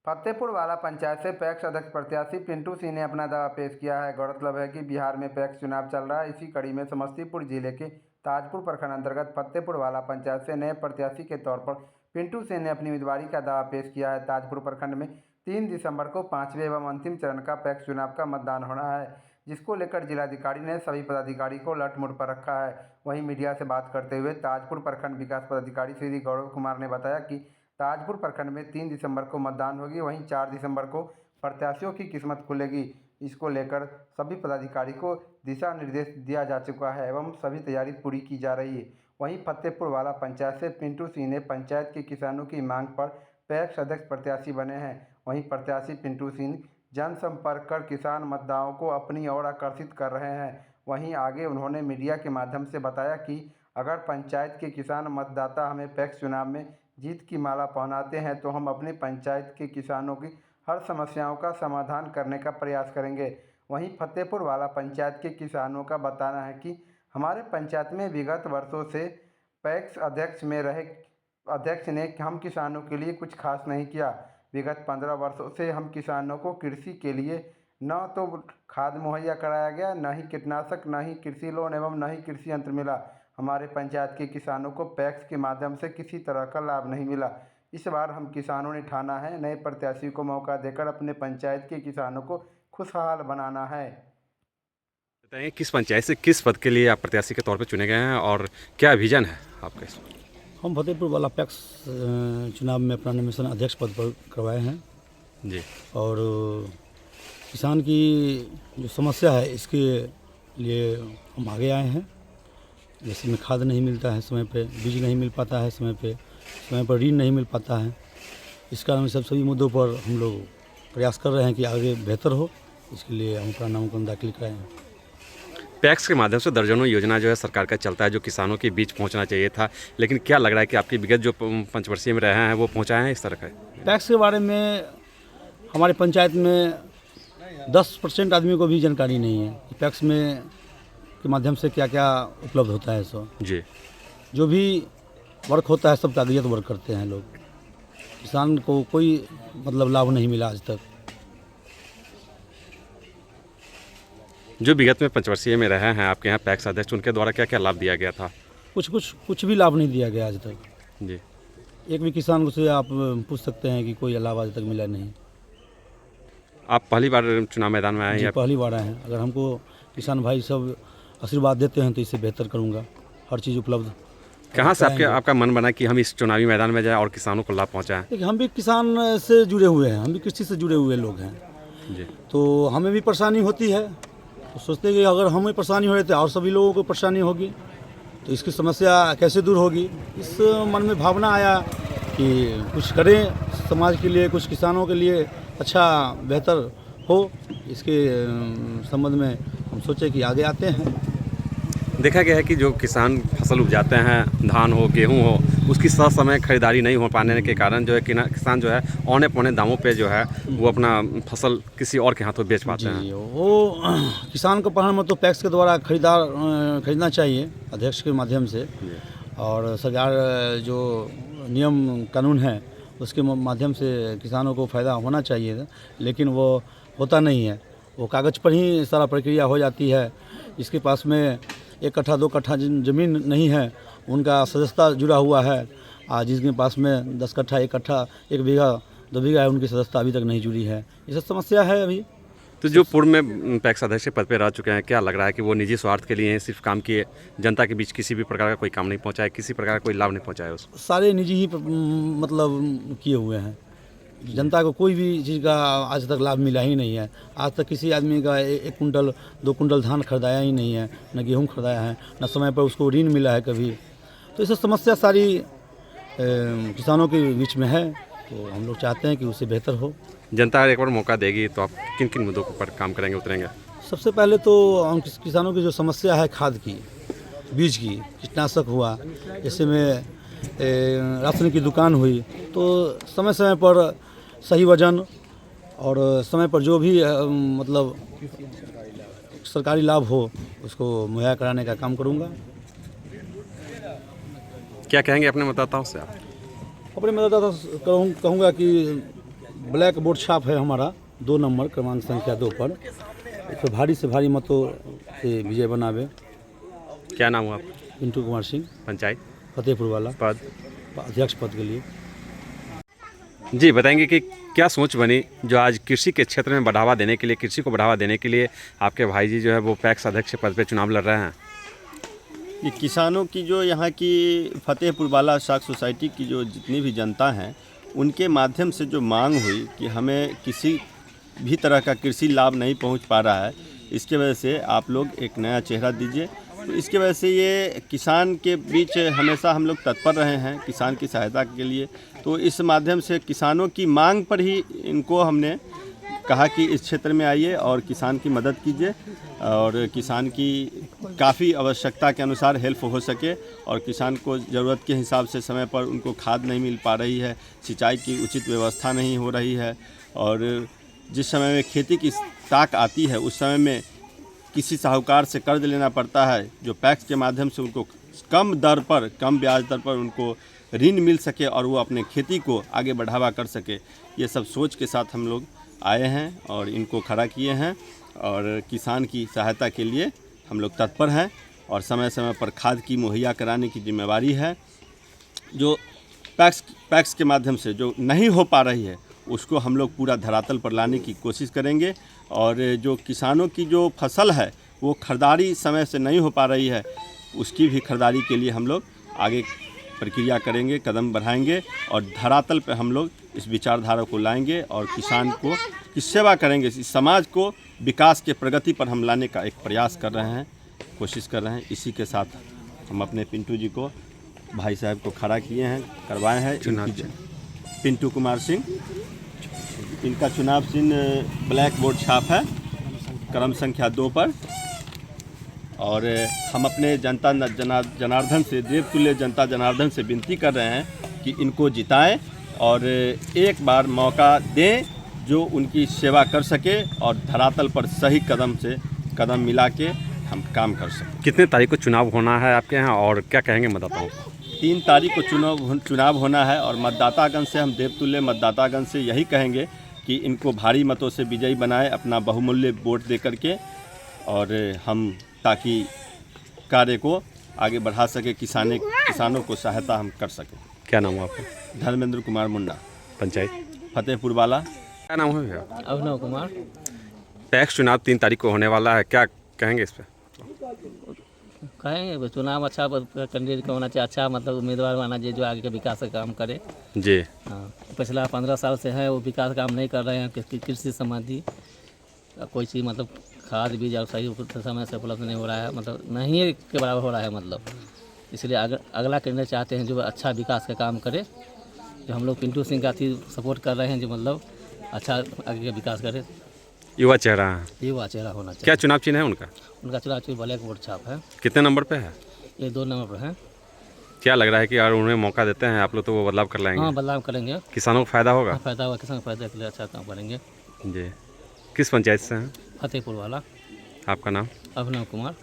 फतेहपुर वाला पंचायत से पैक्स अध्यक्ष प्रत्याशी पिंटू सिंह ने अपना दावा पेश किया है। गौरतलब है कि बिहार में पैक्स चुनाव चल रहा है। इसी कड़ी में समस्तीपुर जिले के ताजपुर प्रखंड अंतर्गत फतेहपुर वाला पंचायत से नए प्रत्याशी के तौर पर पिंटू सिंह ने अपनी उम्मीदवारी का दावा पेश किया है। ताजपुर प्रखंड में 3 दिसंबर को 5वें एवं अंतिम चरण का पैक्स चुनाव का मतदान होना है, जिसको लेकर जिलाधिकारी ने सभी पदाधिकारी को लट-मुट पर रखा है। वहीं मीडिया से बात करते हुए ताजपुर प्रखंड विकास पदाधिकारी श्री गौरव कुमार ने बताया कि ताजपुर प्रखंड में 3 दिसंबर को मतदान होगी, वहीं 4 दिसंबर को प्रत्याशियों की किस्मत खुलेगी। इसको लेकर सभी पदाधिकारी को दिशा निर्देश दिया जा चुका है एवं सभी तैयारी पूरी की जा रही है। वहीं फतेहपुर वाला पंचायत से पिंटू सिंह ने पंचायत के किसानों की मांग पर पैक्स अध्यक्ष प्रत्याशी बने हैं। वहीं प्रत्याशी पिंटू सिंह जनसंपर्क कर किसान मतदाताओं को अपनी ओर आकर्षित कर रहे हैं। वहीं आगे उन्होंने मीडिया के माध्यम से बताया कि अगर पंचायत के किसान मतदाता हमें पैक्स चुनाव में जीत की माला पहनाते हैं तो हम अपने पंचायत के किसानों की हर समस्याओं का समाधान करने का प्रयास करेंगे। वहीं फतेहपुर वाला पंचायत के किसानों का बताना है कि हमारे पंचायत में विगत वर्षों से पैक्स अध्यक्ष में रहे अध्यक्ष ने हम किसानों के लिए कुछ खास नहीं किया। विगत 15 वर्षों से हम किसानों को कृषि के लिए न तो खाद मुहैया कराया गया, न ही कीटनाशक, न ही कृषि लोन एवं न ही कृषि यंत्र मिला। हमारे पंचायत के किसानों को पैक्स के माध्यम से किसी तरह का लाभ नहीं मिला। इस बार हम किसानों ने ठाना है नए प्रत्याशी को मौका देकर अपने पंचायत के किसानों को खुशहाल बनाना है। बताइए, किस पंचायत से किस पद के लिए आप प्रत्याशी के तौर पर चुने गए हैं और क्या विजन है आपका इसमें? हम फतेहपुर वाला पैक्स चुनाव में अपना नामांकन अध्यक्ष पद पर करवाए हैं जी। और किसान की जो समस्या है इसके लिए हम आगे आए हैं। जैसे में खाद नहीं मिलता है समय पे, बीज नहीं मिल पाता है समय पर ऋण नहीं मिल पाता है। इस कारण सभी मुद्दों पर हम लोग प्रयास कर रहे हैं कि आगे बेहतर हो। इसके लिए हम अपना नामांकन दाखिल कराए हैं। पैक्स के माध्यम से दर्जनों योजना जो है सरकार का चलता है, जो किसानों के बीच पहुंचना चाहिए था, लेकिन क्या लग रहा है कि आपकी विगत जो पंचवर्षीय में रहे हैं वो पहुंचाए हैं इस तरह का? पैक्स के बारे में हमारे पंचायत में 10% आदमी को भी जानकारी नहीं है कि पैक्स में के माध्यम से क्या क्या उपलब्ध होता है। सो जी, जो भी वर्क होता है सब कागजियत वर्क करते हैं लोग। किसान को कोई लाभ नहीं मिला आज तक। जो विगत में पंचवर्षीय में रहे हैं आपके यहाँ पैक्स अध्यक्ष, उनके द्वारा क्या क्या लाभ दिया गया था? कुछ भी लाभ नहीं दिया गया आज तक। जी, एक भी किसान से आप पूछ सकते हैं कि कोई लाभ आज तक मिला नहीं। आप पहली बार चुनाव मैदान में आए हैं? पहली बार आए हैं। अगर हमको किसान भाई सब आशीर्वाद देते हैं तो इससे बेहतर करूँगा। हर चीज़ उपलब्ध। कहाँ से आपका मन बना कि हम इस चुनावी मैदान में जाएं और किसानों को लाभ पहुँचाएं? देखिए, हम भी किसान से जुड़े हुए हैं, हम भी कृषि से जुड़े हुए लोग हैं जी। तो हमें भी परेशानी होती है। तो सोचते हैं कि अगर हमें परेशानी हो रही तो और सभी लोगों को परेशानी होगी तो इसकी समस्या कैसे दूर होगी। इस मन में भावना आया कि कुछ करें समाज के लिए, कुछ किसानों के लिए अच्छा बेहतर हो। इसके संबंध में हम सोचे कि आगे आते हैं। देखा गया है कि जो किसान फसल उपजाते हैं, धान हो, गेहूं हो, उसकी समय खरीदारी नहीं हो पाने के कारण जो है किसान जो है औने पौने दामों पे जो है वो अपना फसल किसी और के हाथों बेच पाते हैं। वो किसान को प्रधान में तो पैक्स के द्वारा खरीदना चाहिए अध्यक्ष के माध्यम से, और सरकार जो नियम कानून है उसके माध्यम से किसानों को फ़ायदा होना चाहिए, लेकिन वो होता नहीं है। वो कागज़ पर ही सारा प्रक्रिया हो जाती है। जिसके पास में 1 कट्ठा 2 कट्ठा ज़मीन नहीं है उनका सदस्यता जुड़ा हुआ है। जिसके पास में 10 कट्ठा 1 कट्ठा 1 बीघा 2 बीघा है उनकी सदस्यता अभी तक नहीं जुड़ी है। ये सब समस्या है अभी। तो जो पूर्व में पैक्स अध्यक्ष के पद पर रह चुके हैं, क्या लग रहा है कि वो निजी स्वार्थ के लिए सिर्फ काम किए, जनता के बीच किसी भी प्रकार का कोई काम नहीं पहुंचाए, किसी प्रकार का कोई लाभ नहीं पहुंचाया उसको? सारे निजी ही किए हुए हैं। जनता को कोई भी चीज़ का आज तक लाभ मिला ही नहीं है। आज तक किसी आदमी का 1 कुंटल 2 कुंटल धान खरीदाया ही नहीं है, न गेहूँ खरीदाया है, न समय पर उसको ऋण मिला है कभी। तो ये सब समस्या सारी किसानों के बीच में है। तो हम लोग चाहते हैं कि उससे बेहतर हो। जनता एक बार मौका देगी तो आप किन किन मुद्दों पर काम करेंगे, उतरेंगे? सबसे पहले तो हम किसानों की जो समस्या है खाद की, बीज की, कीटनाशक हुआ, जैसे में राशन की दुकान हुई, तो समय समय पर सही वजन और समय पर जो भी सरकारी लाभ हो उसको मुहैया कराने का काम करूँगा। क्या कहेंगे अपने मतदाताओं से आप? अपने मतदाता कहूँगा कि ब्लैक बोर्ड छाप है हमारा 2 नंबर क्रमांक संख्या 2 पर। इस पर भारी से भारी मतों से विजय बनावे। क्या नाम हुआ आपका? पिंटू कुमार सिंह, पंचायत फतेहपुर वाला, पद? अध्यक्ष पद के लिए। जी, बताएंगे कि क्या सोच बनी जो आज कृषि के क्षेत्र में बढ़ावा देने के लिए, कृषि को बढ़ावा देने के लिए आपके भाई जी जो है वो पैक्स अध्यक्ष पद पे चुनाव लड़ रहे हैं। ये किसानों की जो यहाँ की फतेहपुर वाला शाख सोसाइटी की जो जितनी भी जनता हैं, उनके माध्यम से जो मांग हुई कि हमें किसी भी तरह का कृषि लाभ नहीं पहुँच पा रहा है, इसके वजह से आप लोग एक नया चेहरा दीजिए। तो इसके वजह से ये किसान के बीच हमेशा हम लोग तत्पर रहे हैं किसान की सहायता के लिए। तो इस माध्यम से किसानों की मांग पर ही इनको हमने कहा कि इस क्षेत्र में आइए और किसान की मदद कीजिए और किसान की काफ़ी आवश्यकता के अनुसार हेल्प हो सके और किसान को ज़रूरत के हिसाब से समय पर उनको खाद नहीं मिल पा रही है, सिंचाई की उचित व्यवस्था नहीं हो रही है और जिस समय में खेती की ताक आती है उस समय में किसी साहूकार से कर्ज लेना पड़ता है, जो पैक्स के माध्यम से उनको कम दर पर, कम ब्याज दर पर उनको ऋण मिल सके और वो अपने खेती को आगे बढ़ावा कर सके। ये सब सोच के साथ हम लोग आए हैं और इनको खड़ा किए हैं और किसान की सहायता के लिए हम लोग तत्पर हैं और समय समय पर खाद की मुहैया कराने की जिम्मेवारी है। जो पैक्स के माध्यम से जो नहीं हो पा रही है उसको हम लोग पूरा धरातल पर लाने की कोशिश करेंगे और जो किसानों की जो फसल है वो खरीदारी समय से नहीं हो पा रही है, उसकी भी खरीदारी के लिए हम लोग आगे प्रक्रिया करेंगे, कदम बढ़ाएंगे और धरातल पर हम लोग इस विचारधारा को लाएंगे और किसान को की सेवा करेंगे। इस समाज को विकास के प्रगति पर हम लाने का एक प्रयास कर रहे हैं, कोशिश कर रहे हैं। इसी के साथ हम अपने पिंटू जी को, भाई साहब को खड़ा किए हैं, करवाए हैं। पिंटू कुमार सिंह, इनका चुनाव चिन्ह ब्लैक बोर्ड छाप है क्रम संख्या 2 पर और हम अपने जनता जनार्दन से, देवतुल्य जनता जनार्दन से विनती कर रहे हैं कि इनको जिताएं और एक बार मौका दें जो उनकी सेवा कर सके और धरातल पर सही कदम मिला के हम काम कर सकें। कितने तारीख को चुनाव होना है आपके यहाँ और क्या कहेंगे मतदाताओं को? 3 तारीख को चुनाव होना है और मतदातागण से, हम देवतुल्य मतदातागण से यही कहेंगे कि इनको भारी मतों से विजयी बनाएं अपना बहुमूल्य वोट दे करके और हम ताकि कार्य को आगे बढ़ा सके, किसानों को सहायता हम कर सकें। क्या नाम है आपका? धर्मेंद्र कुमार मुन्ना, पंचायत फतेहपुर वाला। क्या नाम है भैया? अभिनव कुमार। पैक्स चुनाव 3 तारीख को होने वाला है, क्या कहेंगे इस पर? कहेंगे चुनाव अच्छा कैंडिडेट का होना चाहिए, अच्छा मतलब उम्मीदवार होना चाहिए जो आगे के विकास का काम करे। जी हाँ, पिछला 15 साल से है वो विकास काम नहीं कर रहे हैं, कृषि संबंधी कोई चीज़ मतलब खाद बीज और सही समय से उपलब्ध नहीं हो रहा है, मतलब नहीं के बराबर हो रहा है मतलब। इसलिए अगला कैंडिडेट चाहते हैं जो अच्छा विकास का काम करे, जो हम लोग पिंटू सिंह का सपोर्ट कर रहे हैं, जो मतलब अच्छा आगे का विकास करे। युवा चेहरा है, युवा चेहरा होना चाहिए। क्या चुनाव चिन्ह है उनका? उनका चुनाव चिन्ह ब्लैक बोर्ड छाप है। कितने नंबर पे है? ये 2 नंबर पर है। क्या लग रहा है कि अगर उन्हें मौका देते हैं आप लोग तो वो बदलाव कर लाएंगे? हाँ, बदलाव करेंगे, किसानों को फायदा होगा? फायदा होगा, किसान फायदे के लिए अच्छा काम करेंगे। जी। किस पंचायत से हैं? फतेहपुर वाला। आपका नाम? अभिनव कुमार।